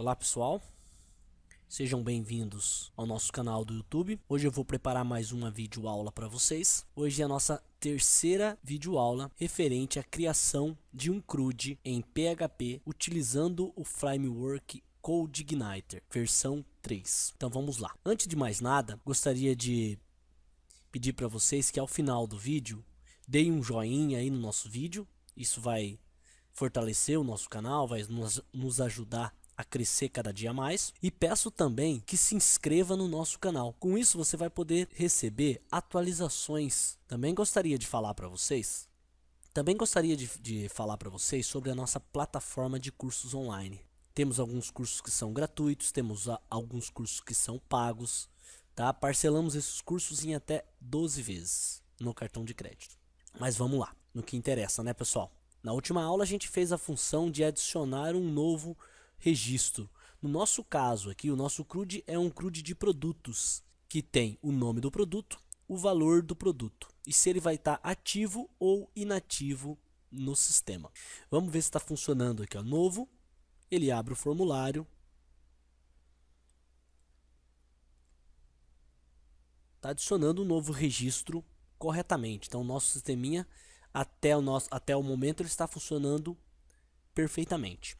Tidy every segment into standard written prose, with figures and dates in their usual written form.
Olá pessoal, sejam bem-vindos ao nosso canal do YouTube. Hoje eu vou preparar mais uma videoaula para vocês. Hoje é a nossa terceira videoaula referente à criação de um CRUD em PHP utilizando o framework CodeIgniter, versão 3. Então vamos lá. Antes de mais nada, gostaria de pedir para vocês que ao final do vídeo deem um joinha aí no nosso vídeo. Isso vai fortalecer o nosso canal, vai nos ajudar a crescer cada dia mais. E peço também que se inscreva no nosso canal. Com isso você vai poder receber atualizações. Também gostaria de falar para vocês sobre a nossa plataforma de cursos online. Temos alguns cursos que são gratuitos, temos alguns cursos que são pagos, tá? Parcelamos esses cursos em até 12 vezes no cartão de crédito. Mas vamos lá, no que interessa, né, pessoal? Na última aula a gente fez a função de adicionar um novo registro. No nosso caso aqui, o nosso CRUD é um CRUD de produtos, que tem o nome do produto, o valor do produto e se ele vai estar ativo ou inativo no sistema. Vamos ver se está funcionando aqui, ó. Novo, ele abre o formulário, está adicionando um novo registro corretamente. Então o nosso sisteminha até o momento ele está funcionando perfeitamente.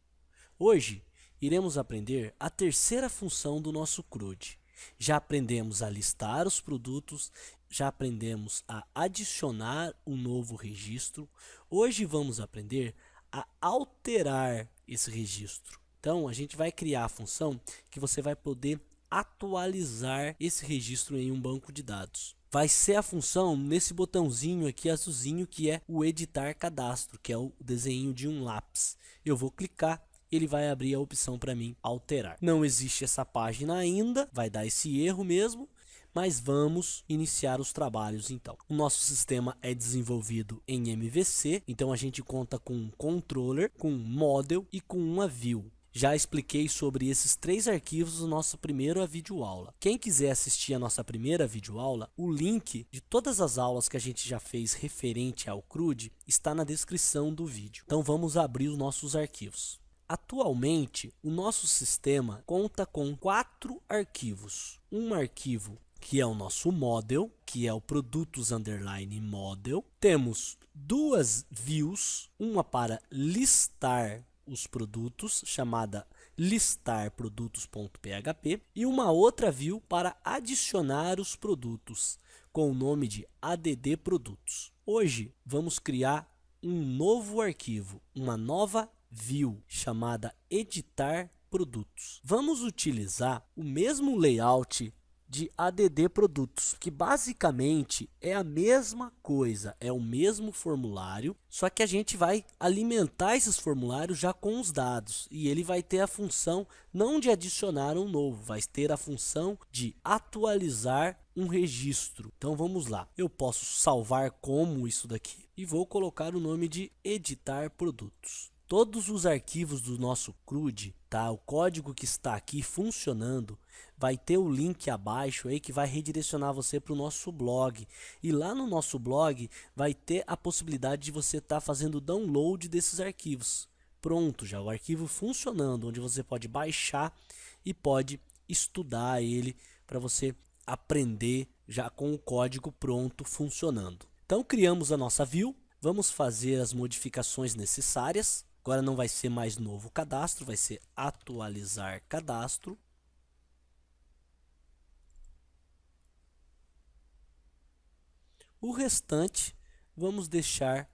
Hoje iremos aprender a terceira função do nosso CRUD. Já aprendemos a listar os produtos, já aprendemos a adicionar um novo registro. Hoje vamos aprender a alterar esse registro. Então a gente vai criar a função que você vai poder atualizar esse registro em um banco de dados. Vai ser a função nesse botãozinho aqui azulzinho, que é o editar cadastro, que é o desenho de um lápis. Eu vou clicar, ele vai abrir a opção para mim alterar. Não existe essa página ainda, vai dar esse erro mesmo, mas vamos iniciar os trabalhos então. O nosso sistema é desenvolvido em MVC, então a gente conta com um controller, com um model e com uma view. Já expliquei sobre esses três arquivos na nossa primeira videoaula. Quem quiser assistir a nossa primeira videoaula, o link de todas as aulas que a gente já fez referente ao CRUD está na descrição do vídeo. Então vamos abrir os nossos arquivos. Atualmente, o nosso sistema conta com 4 arquivos. Um arquivo que é o nosso model, que é o produtos_model. Temos 2 views, uma para listar os produtos, chamada listarprodutos.php, e uma outra view para adicionar os produtos, com o nome de addprodutos. Hoje vamos criar um novo arquivo, uma nova view chamada editar produtos. Vamos utilizar o mesmo layout de addprodutos, que basicamente é a mesma coisa, é o mesmo formulário, só que a gente vai alimentar esses formulários já com os dados, e ele vai ter a função não de adicionar um novo, vai ter a função de atualizar um registro. Então vamos lá, eu posso salvar como isso daqui e vou colocar o nome de editar produtos. Todos os arquivos do nosso CRUD, tá? O código que está aqui funcionando, vai ter o link abaixo aí que vai redirecionar você para o nosso blog. E lá no nosso blog vai ter a possibilidade de você estar fazendo download desses arquivos. Pronto, já o arquivo funcionando, onde você pode baixar e pode estudar ele para você aprender já com o código pronto funcionando. Então criamos a nossa view, vamos fazer as modificações necessárias. Agora não vai ser mais novo cadastro, vai ser atualizar cadastro. O restante vamos deixar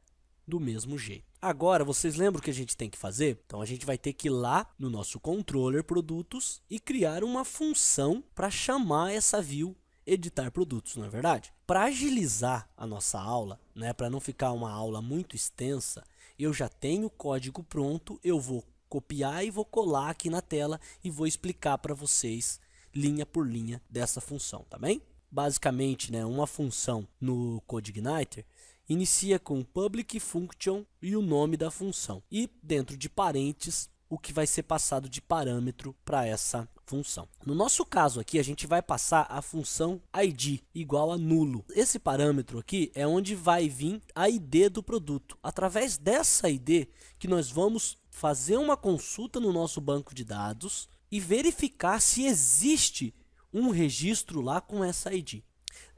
do mesmo jeito. Agora vocês lembram o que a gente tem que fazer? Então a gente vai ter que ir lá no nosso controller produtos e criar uma função para chamar essa view editar produtos, não é verdade? Para agilizar a nossa aula, né, para não ficar uma aula muito extensa, eu já tenho o código pronto, eu vou copiar e vou colar aqui na tela e vou explicar para vocês linha por linha dessa função, tá bem? Basicamente, né, uma função no CodeIgniter inicia com public function e o nome da função, e dentro de parênteses o que vai ser passado de parâmetro para essa função. No nosso caso aqui, a gente vai passar a função id igual a nulo. Esse parâmetro aqui é onde vai vir a id do produto. Através dessa id que nós vamos fazer uma consulta no nosso banco de dados e verificar se existe um registro lá com essa ID.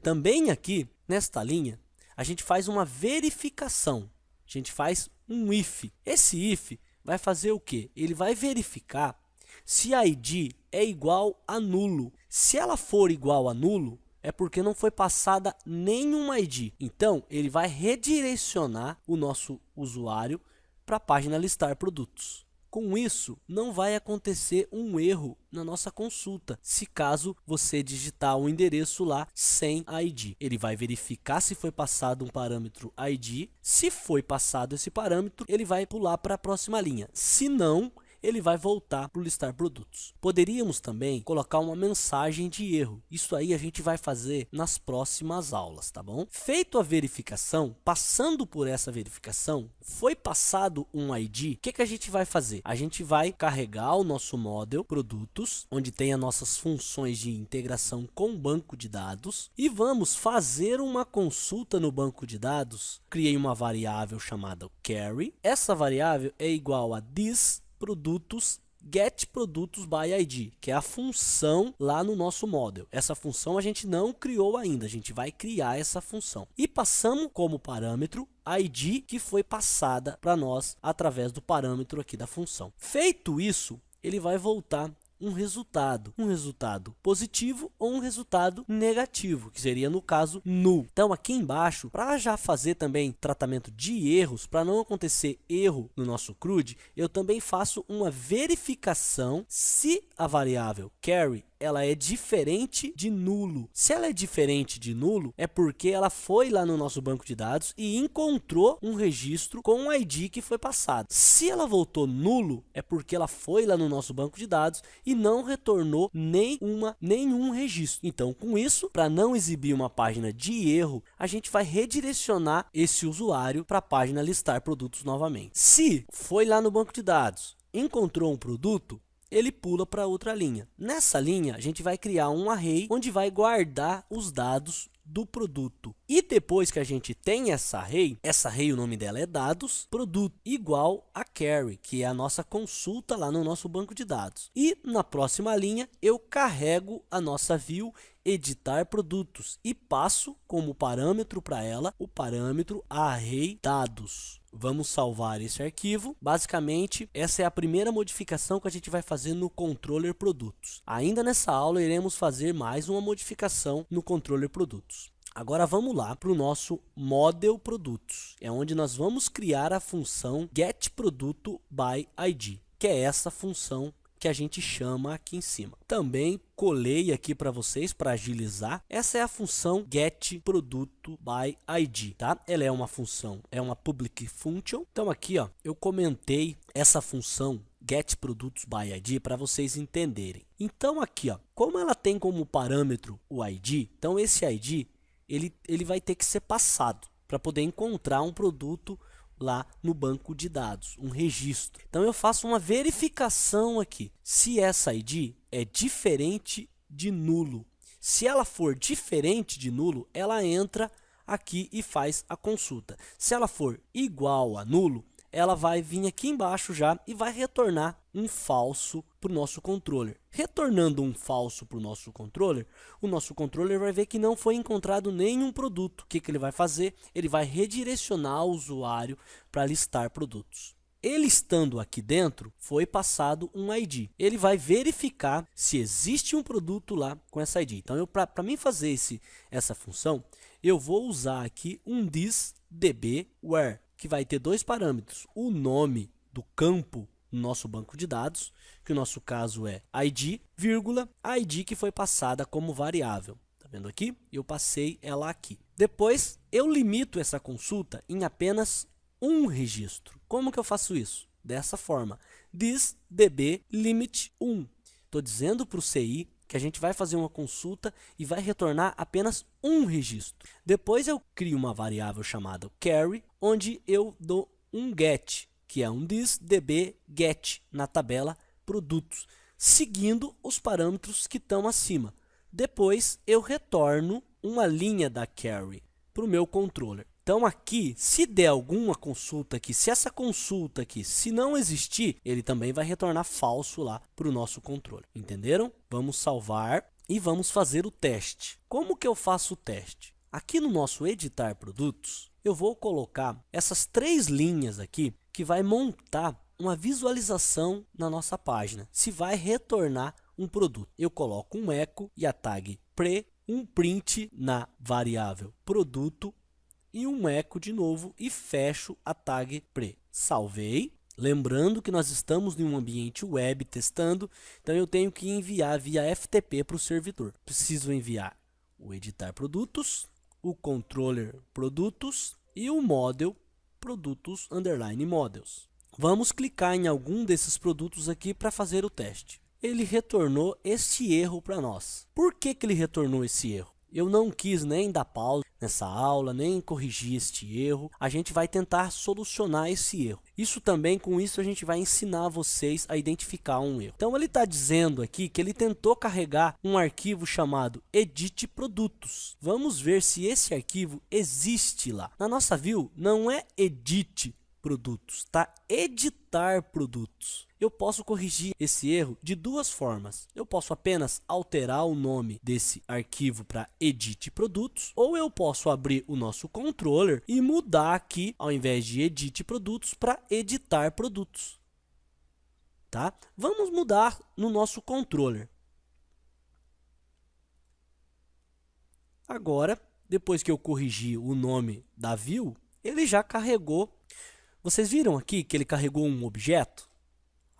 Também aqui, nesta linha, a gente faz uma verificação. A gente faz um if. Esse if vai fazer o quê? Ele vai verificar se a ID é igual a nulo. Se ela for igual a nulo, é porque não foi passada nenhuma ID. Então, ele vai redirecionar o nosso usuário para a página listar produtos. Com isso, não vai acontecer um erro na nossa consulta, se caso você digitar o endereço lá sem ID. Ele vai verificar se foi passado um parâmetro ID. Se foi passado esse parâmetro, ele vai pular para a próxima linha. Se não, ele vai voltar para o listar produtos. Poderíamos também colocar uma mensagem de erro. Isso aí a gente vai fazer nas próximas aulas, tá bom? Feito a verificação, passando por essa verificação, foi passado um ID, o que a gente vai fazer? A gente vai carregar o nosso model produtos, onde tem as nossas funções de integração com o banco de dados, e vamos fazer uma consulta no banco de dados. Criei uma variável chamada carry. Essa variável é igual a this produtos get produtos by ID, que é a função lá no nosso model. Essa função a gente não criou ainda, a gente vai criar essa função. E passamos como parâmetro a ID que foi passada para nós através do parâmetro aqui da função. Feito isso, ele vai voltar um resultado positivo ou um resultado negativo, que seria no caso null. Então aqui embaixo, para já fazer também tratamento de erros, para não acontecer erro no nosso CRUD, eu também faço uma verificação se a variável carry ela é diferente de nulo. Se ela é diferente de nulo, é porque ela foi lá no nosso banco de dados e encontrou um registro com o ID que foi passado. Se ela voltou nulo, é porque ela foi lá no nosso banco de dados e não retornou nenhum registro. Então, com isso, para não exibir uma página de erro, a gente vai redirecionar esse usuário para a página listar produtos novamente. Se foi lá no banco de dados, encontrou um produto, ele pula para outra linha. Nessa linha, a gente vai criar um array onde vai guardar os dados do produto. E depois que a gente tem essa array, o nome dela é dados, produto, igual a carry, que é a nossa consulta lá no nosso banco de dados. E na próxima linha, eu carrego a nossa view editar produtos e passo como parâmetro para ela o parâmetro array dados. Vamos salvar esse arquivo. Basicamente, essa é a primeira modificação que a gente vai fazer no controller produtos. Ainda nessa aula, iremos fazer mais uma modificação no controller produtos. Agora vamos lá para o nosso model produtos. É onde nós vamos criar a função getProdutoById, que é essa função que a gente chama aqui em cima. Também colei aqui para vocês para agilizar. Essa é a função getProdutoById, tá? Ela é uma função, é uma public function. Então aqui, ó, eu comentei essa função getProdutoById para vocês entenderem. Então aqui, ó, como ela tem como parâmetro o ID, então esse ID ele vai ter que ser passado para poder encontrar um produto lá no banco de dados, um registro. Então eu faço uma verificação aqui, se essa ID é diferente de nulo. Se ela for diferente de nulo, ela entra aqui e faz a consulta. Se ela for igual a nulo, ela vai vir aqui embaixo já e vai retornar um falso para o nosso controller. Retornando um falso para o nosso controller vai ver que não foi encontrado nenhum produto. O que ele vai fazer? Ele vai redirecionar o usuário para listar produtos. Ele estando aqui dentro, foi passado um ID. Ele vai verificar se existe um produto lá com essa ID. Então, para mim fazer essa função, eu vou usar aqui um this db where, que vai ter dois parâmetros. O nome do campo no nosso banco de dados, que o nosso caso é ID, vírgula, a ID que foi passada como variável. Tá vendo aqui? Eu passei ela aqui. Depois, eu limito essa consulta em apenas um registro. Como que eu faço isso? Dessa forma, this db limit 1. Estou dizendo para o CI que a gente vai fazer uma consulta e vai retornar apenas um registro. Depois eu crio uma variável chamada carry, onde eu dou um get, que é um this db get na tabela produtos, seguindo os parâmetros que estão acima. Depois eu retorno uma linha da carry para o meu controller. Então aqui, se der alguma consulta aqui, se essa consulta aqui, se não existir, ele também vai retornar falso lá para o nosso controle. Entenderam? Vamos salvar e vamos fazer o teste. Como que eu faço o teste? Aqui no nosso editar produtos, eu vou colocar essas 3 linhas aqui que vai montar uma visualização na nossa página, se vai retornar um produto. Eu coloco um echo e a tag pre, um print na variável produto e um echo de novo e fecho a tag pre. Salvei. Lembrando que nós estamos em um ambiente web testando, então eu tenho que enviar via FTP para o servidor. Preciso enviar o editar produtos, o controller produtos e o model produtos underline models. Vamos clicar em algum desses produtos aqui para fazer o teste. Ele retornou este erro para nós. Por que ele retornou esse erro? Eu não quis nem dar pausa nessa aula, nem corrigir este erro. A gente vai tentar solucionar esse erro. Isso também, com isso, a gente vai ensinar vocês a identificar um erro. Então, ele está dizendo aqui que ele tentou carregar um arquivo chamado edit produtos. Vamos ver se esse arquivo existe lá. Na nossa view, não é edit produtos, tá? Editar produtos. Eu posso corrigir esse erro de 2 formas. Eu posso apenas alterar o nome desse arquivo para edit produtos, ou eu posso abrir o nosso controller e mudar aqui, ao invés de edit produtos, para editar produtos. Tá? Vamos mudar no nosso controller. Agora, depois que eu corrigi o nome da view, ele já carregou. Vocês viram aqui que ele carregou um objeto?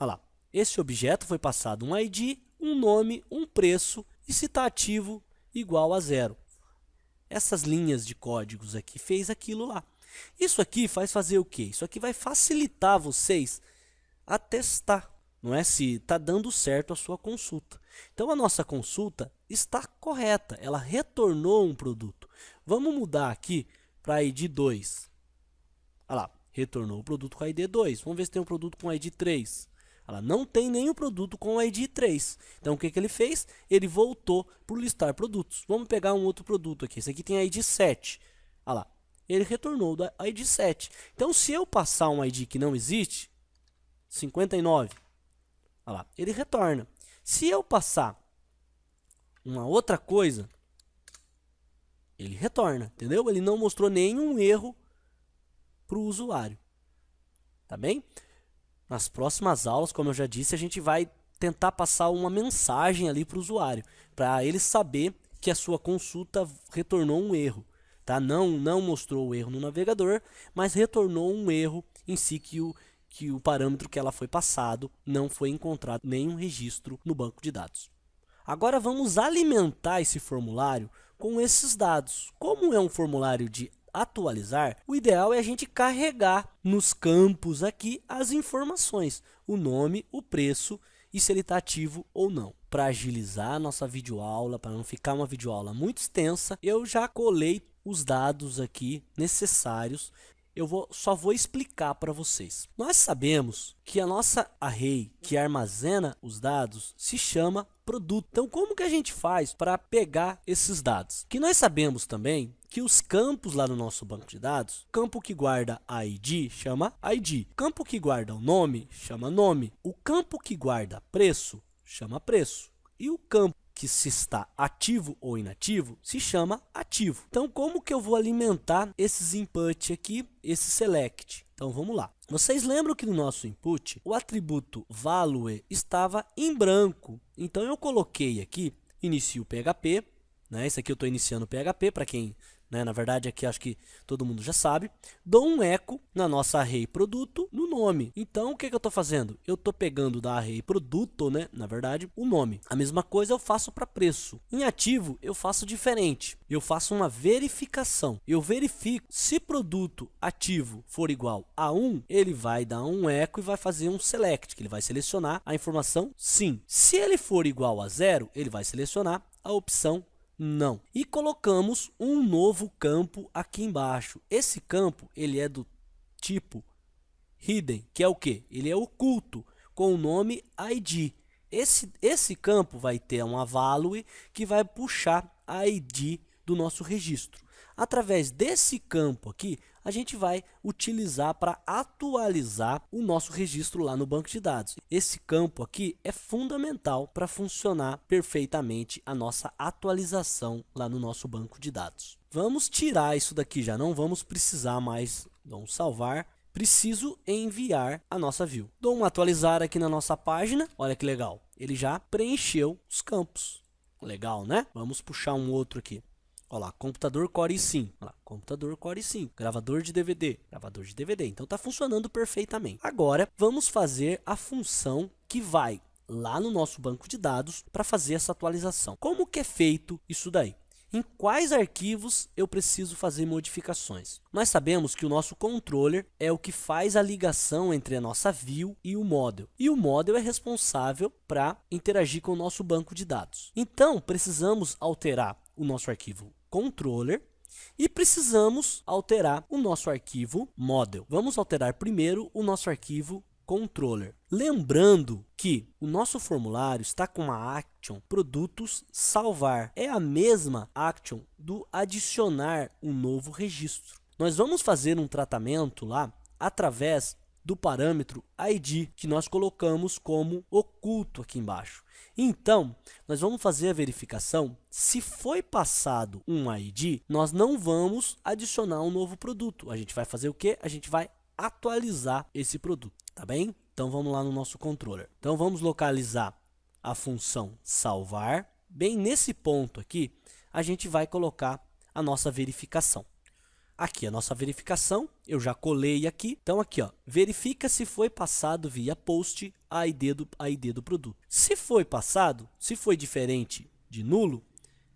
Olha lá, esse objeto foi passado um ID, um nome, um preço e se está ativo igual a 0. Essas linhas de códigos aqui fez aquilo lá. Isso aqui faz fazer o quê? Isso aqui vai facilitar vocês a testar, não é? Se está dando certo a sua consulta. Então a nossa consulta está correta, ela retornou um produto. Vamos mudar aqui para ID 2. Olha lá. Retornou o produto com ID 2. Vamos ver se tem um produto com ID 3. Ela não tem nenhum produto com ID 3. Então, o que ele fez? Ele voltou para o listar produtos. Vamos pegar um outro produto aqui. Esse aqui tem ID 7. Olha lá. Ele retornou do ID 7. Então, se eu passar um ID que não existe, 59. Olha lá. Ele retorna. Se eu passar uma outra coisa, ele retorna. Entendeu? Ele não mostrou nenhum erro para o usuário, tá bem? Nas próximas aulas, como eu já disse, a gente vai tentar passar uma mensagem ali para o usuário, para ele saber que a sua consulta retornou um erro, tá? Não mostrou o erro no navegador, mas retornou um erro em si que o parâmetro que ela foi passado não foi encontrado nenhum registro no banco de dados. Agora vamos alimentar esse formulário com esses dados. Como é um formulário de atualizar, o ideal é a gente carregar nos campos aqui as informações, o nome, o preço e se ele está ativo ou não. Para agilizar a nossa videoaula, para não ficar uma videoaula muito extensa, eu já colei os dados aqui necessários. Só vou explicar para vocês. Nós sabemos que a nossa array que armazena os dados se chama produto. Então, como que a gente faz para pegar esses dados? Que nós sabemos também que os campos lá no nosso banco de dados, campo que guarda ID chama ID, campo que guarda o nome chama nome, o campo que guarda preço chama preço e o campo que se está ativo ou inativo se chama ativo. Então, como que eu vou alimentar esses input aqui, esse select? Então, vamos lá. Vocês lembram que no nosso input, o atributo value estava em branco. Então, eu coloquei aqui, inicio PHP, né? Esse aqui eu estou iniciando PHP, para quem, né? Na verdade, aqui acho que todo mundo já sabe. Dou um echo na nossa array produto no nome. Então, o que eu estou fazendo? Eu estou pegando da array produto, né? Na verdade, o nome. A mesma coisa eu faço para preço. Em ativo, eu faço diferente. Eu faço uma verificação. Eu verifico se produto ativo for igual a 1, ele vai dar um echo e vai fazer um select, que ele vai selecionar a informação sim. Se ele for igual a 0, ele vai selecionar a opção não. E colocamos um novo campo aqui embaixo. Esse campo, ele é do tipo hidden, que é o que? Ele é oculto, com o nome ID. Esse campo vai ter uma value que vai puxar a ID do nosso registro. Através desse campo aqui, a gente vai utilizar para atualizar o nosso registro lá no banco de dados. Esse campo aqui é fundamental para funcionar perfeitamente a nossa atualização lá no nosso banco de dados. Vamos tirar isso daqui, já não vamos precisar mais. Vamos salvar. Preciso enviar a nossa view. Dou um atualizar aqui na nossa página. Olha que legal. Ele já preencheu os campos. Legal, né? Vamos puxar um outro aqui. Olha lá, computador Core i5. Olha lá, computador Core i5. Gravador de DVD. Gravador de DVD. Então está funcionando perfeitamente. Agora, vamos fazer a função que vai lá no nosso banco de dados para fazer essa atualização. Como que é feito isso daí? Em quais arquivos eu preciso fazer modificações? Nós sabemos que o nosso controller é o que faz a ligação entre a nossa view e o model. E o model é responsável para interagir com o nosso banco de dados. Então, precisamos alterar o nosso arquivo controller e precisamos alterar o nosso arquivo model. Vamos alterar primeiro o nosso arquivo controller. Lembrando que o nosso formulário está com a action produtos salvar. É a mesma action do adicionar um novo registro. Nós vamos fazer um tratamento lá através do parâmetro ID, que nós colocamos como oculto aqui embaixo. Então, nós vamos fazer a verificação. Se foi passado um ID, nós não vamos adicionar um novo produto. A gente vai fazer o quê? A gente vai atualizar esse produto, tá bem? Então vamos lá no nosso controller. Então vamos localizar a função salvar. Bem nesse ponto aqui, a gente vai colocar a nossa verificação. Aqui a nossa verificação, eu já colei aqui. Então aqui, ó, verifica se foi passado via post a ID do produto. Se foi passado, se foi diferente de nulo,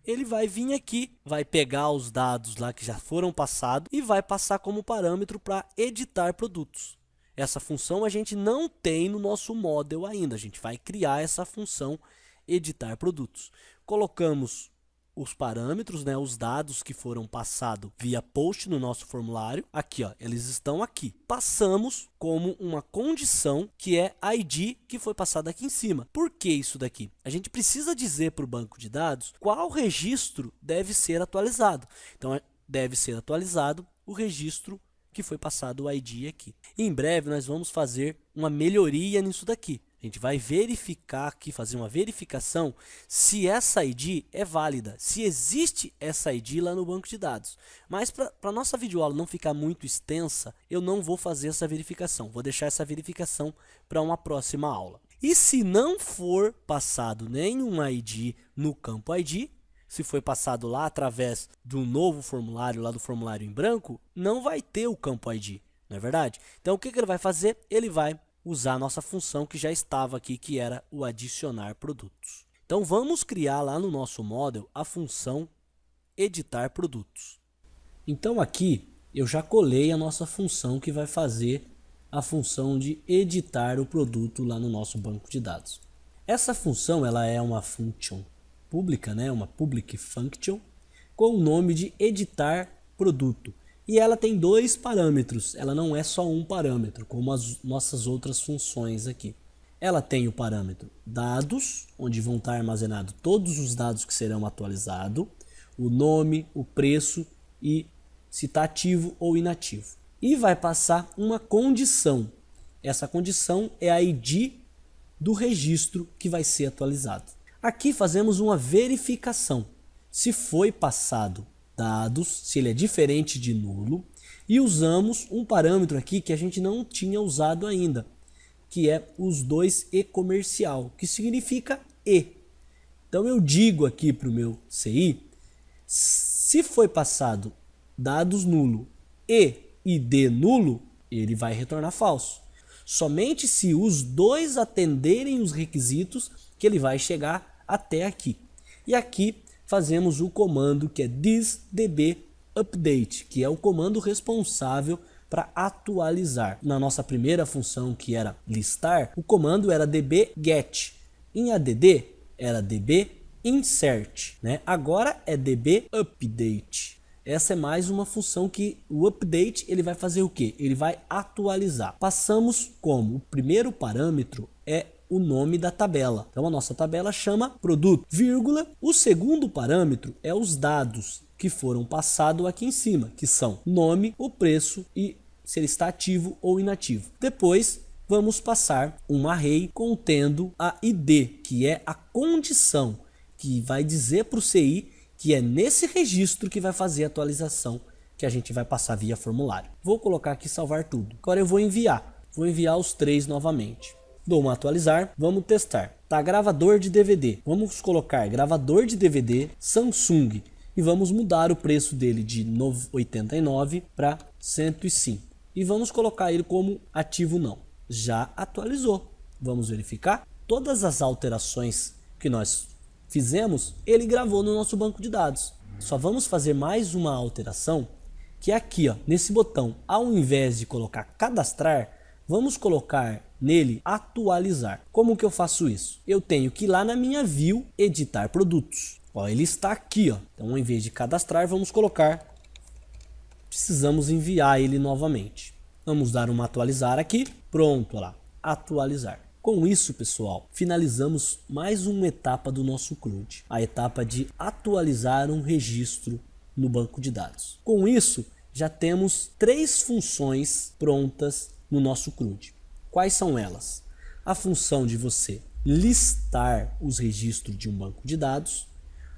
ele vai vir aqui, vai pegar os dados lá que já foram passados e vai passar como parâmetro para editar produtos. Essa função a gente não tem no nosso model ainda. A gente vai criar essa função editar produtos. Colocamos os parâmetros, né, os dados que foram passados via post no nosso formulário. Aqui, ó, eles estão aqui. Passamos como uma condição que é ID que foi passado aqui em cima. Por que isso daqui? A gente precisa dizer para o banco de dados qual registro deve ser atualizado. Então, deve ser atualizado o registro que foi passado o ID aqui. Em breve, nós vamos fazer uma melhoria nisso daqui. A gente vai verificar aqui, fazer uma verificação se essa ID é válida, se existe essa ID lá no banco de dados. Mas para a nossa videoaula não ficar muito extensa, eu não vou fazer essa verificação. Vou deixar essa verificação para uma próxima aula. E se não for passado nenhum ID no campo ID, se foi passado lá através do novo formulário, lá do formulário em branco, não vai ter o campo ID, não é verdade? Então o que ele vai fazer? Ele vai usar a nossa função que já estava aqui, que era o adicionar produtos. Então vamos criar lá no nosso model a função editar produtos. Então aqui eu já colei a nossa função que vai fazer a função de editar o produto lá no nosso banco de dados. Essa função ela é uma function pública, né? Uma public function com o nome de editar produto. E ela tem dois parâmetros, ela não é só um parâmetro, como as nossas outras funções aqui. Ela tem o parâmetro dados, onde vão estar armazenados todos os dados que serão atualizados, o nome, o preço e se está ativo ou inativo. E vai passar uma condição. Essa condição é a ID do registro que vai ser atualizado. Aqui fazemos uma verificação. Se foi passado dados, se ele é diferente de nulo, e usamos um parâmetro aqui que a gente não tinha usado ainda, que é os dois e comercial, que significa e. Então eu digo aqui para o meu CI, se foi passado dados nulo e ID nulo, ele vai retornar falso. Somente se os dois atenderem os requisitos que ele vai chegar até aqui. E aqui fazemos o comando que é thisdbupdate, que é o comando responsável para atualizar. Na nossa primeira função, que era listar, o comando era dbget. Em add era dbinsert, né? Agora é dbupdate. Essa é mais uma função que o update ele vai fazer o quê? Ele vai atualizar. Passamos como o primeiro parâmetro é o nome da tabela. Então a nossa tabela chama produto, vírgula. O segundo parâmetro é os dados que foram passados aqui em cima, que são nome, o preço e se ele está ativo ou inativo. Depois vamos passar um array contendo a ID, que é a condição que vai dizer para o CI que é nesse registro que vai fazer a atualização que a gente vai passar via formulário. Vou colocar aqui salvar tudo. Agora eu vou enviar. Vou enviar os 3 novamente. Dou um atualizar. Vamos testar. Tá, gravador de DVD. Vamos colocar gravador de DVD Samsung. E vamos mudar o preço dele de 89 para 105. E vamos colocar ele como ativo não. Já atualizou. Vamos verificar. Todas as alterações que nós fizemos, ele gravou no nosso banco de dados. Só vamos fazer mais uma alteração, que é aqui, ó, nesse botão. Ao invés de colocar cadastrar, vamos colocar nele atualizar. Como que eu faço isso? Eu tenho que ir lá na minha view, editar produtos. Ó, ele está aqui, ó. Então, ao invés de cadastrar, vamos colocar. Precisamos enviar ele novamente. Vamos dar uma atualizar aqui. Pronto, ó lá, atualizar. Com isso, pessoal, finalizamos mais uma etapa do nosso CRUD, a etapa de atualizar um registro no banco de dados. Com isso, já temos 3 funções prontas no nosso CRUD. Quais são elas? A função de você listar os registros de um banco de dados,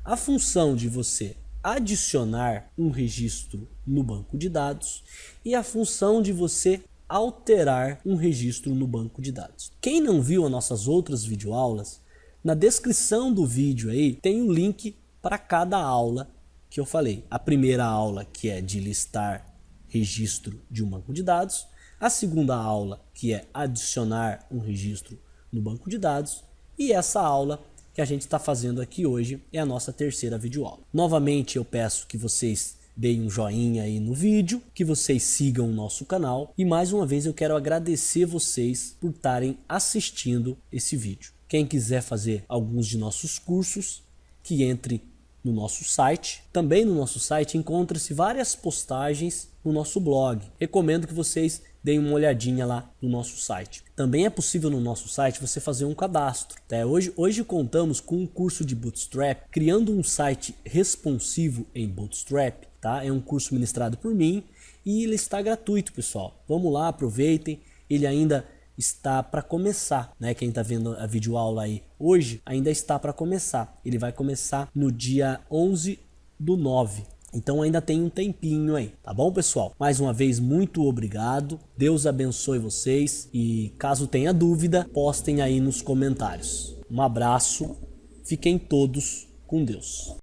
a função de você adicionar um registro no banco de dados e a função de você alterar um registro no banco de dados. Quem não viu as nossas outras videoaulas, na descrição do vídeo aí tem um link para cada aula que eu falei. A primeira aula, que é de listar registro de um banco de dados, a segunda aula, que é adicionar um registro no banco de dados, e essa aula que a gente está fazendo aqui hoje é a nossa terceira videoaula. Novamente eu peço que vocês deem um joinha aí no vídeo, que vocês sigam o nosso canal e mais uma vez eu quero agradecer vocês por estarem assistindo esse vídeo. Quem quiser fazer alguns de nossos cursos, que entre no nosso site. Também no nosso site encontra-se várias postagens no nosso blog. Recomendo que vocês deem uma olhadinha lá no nosso site. Também é possível no nosso site você fazer um cadastro. Tá? Hoje contamos com um curso de Bootstrap, criando um site responsivo em Bootstrap. Tá? É um curso ministrado por mim e ele está gratuito, pessoal. Vamos lá, aproveitem. Ele ainda está para começar, né? Quem está vendo a videoaula aí hoje ainda está para começar. Ele vai começar no dia 11/9. Então ainda tem um tempinho aí, tá bom, pessoal? Mais uma vez, muito obrigado. Deus abençoe vocês e caso tenha dúvida, postem aí nos comentários. Um abraço. Fiquem todos com Deus.